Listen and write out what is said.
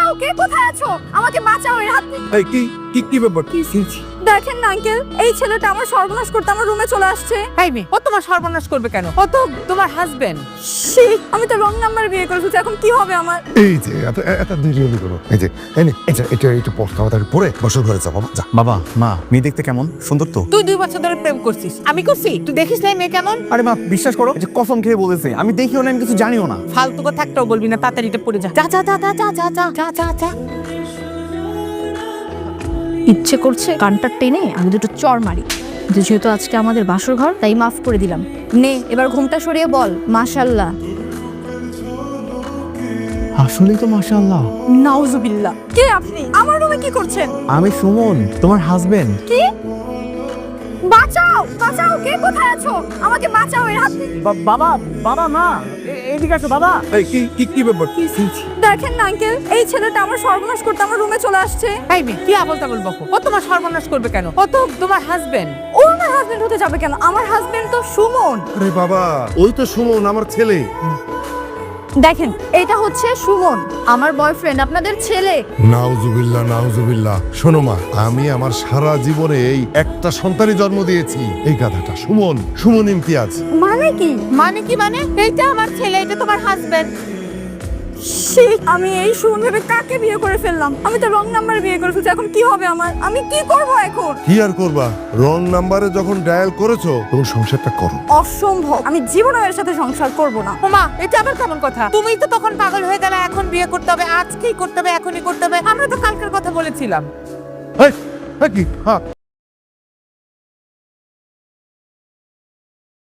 বাঁচাও, কে কোথায় আছো? আমাকে বাঁচাও, এর হাত থেকে। এই কি কি কি ব্যাপার? দেখেন না আঙ্কেল, এই ছেলেটা আমার সর্বনাশ করতে আমার রুমে চলে আসছে। এই মেয়ে, ও তোমার সর্বনাশ করবে কেন? ও তো তোমার হাজবেন্ড। ছি, আমি তো রং নাম্বার বিয়ে করে ফেলছি, এখন কি হবে আমার? এই যে এত দেরি করো। এই যে এটা একটু পট খাওয়া পরে বসর ঘরে যাবো যা। বাবা মা, মেয়ে দেখতে কেমন? সুন্দর তো। তুই 2 বছর ধরে প্রেম করছিস, আমি করছি? তুই দেখিস না মেয়ে কেমন? আরে মা, বিশ্বাস করো, এই যে কসম খেয়ে বলেছে, আমি দেখিও না, আমি কিছু জানিও না। ফালতু কথা একটাও বলবি না, তাড়াতাড়ি এটা পড়ে যা। যা যা যা যা যা যা যা যা যা। ইচ্ছে করছে কানটা টেনে আমি দুটো চড় মারি, যেহেতু আজকে আমাদের বাসর ঘর তাই মাফ করে দিলাম। নে এবার ঘুমটা সরিয়ে বল মাশাআল্লাহ। আসলেই তো মাশাআল্লাহ। নাউজুবিল্লাহ। কে আপনি? আমার রুমে কি করছেন? আমি সুমন, তোমার হাজবেন্ড। কি? বাঁচাও, বাঁচাও, কে কোথায় আছো? আমাকে বাঁচাও, এর হাত থেকে। বাবা বাবা মা, এদিকে আসো বাবা। এই কি কি কি ব্যাপার? দেখেন না আঙ্কেল, এই ছেলেটা আমার সর্বনাশ করতে আমার রুমে চলে আসছে। এই মেয়ে, কি আবল তাবল বকো? ও তোমার সর্বনাশ করবে কেন? ও তো তোমার হাজবেন্ড। ও আমার হাজবেন্ড হতে যাবে কেন? আমার হাজবেন্ড তো সুমন। আরে বাবা, ওই তো সুমন আমার ছেলে। দেখেন, এটা হচ্ছে সুমন, আমার বয়ফ্রেন্ড, আপনাদের ছেলে। নাউজুবিল্লাহ নাউজুবিল্লাহ। শোনো মা, আমি আমার সারা জীবনে এই একটা সন্তানই জন্ম দিয়েছি। এই গাধাটা সুমন ইমতিয়াজ। মানে কি? মানে কি মানে? এইটা আমার ছেলে, এটা তোমার হাজবেন্ড। ছি, আমি এই সুমন ভেবে কাকে বিয়ে করে ফেললাম? আমি তো রং নাম্বার বিয়ে করে ফেলছি, এখন কি হবে আমার? আমি কি করব এখন? কি আর করবা, রং নাম্বারে যখন ডায়াল করেছো তখন সংসারটা করো। অসম্ভব, আমি জীবনে এর সাথে সংসার করব না। ওমা, এটা আবার কেমন কথা? তুমিই তো তখন পাগল হয়ে গেলে, এখন বিয়ে করতে হবে, আজকেই করতে হবে, এখনই করতে হবে। আমরা তো কালকের কথা বলেছিলাম। এই, কি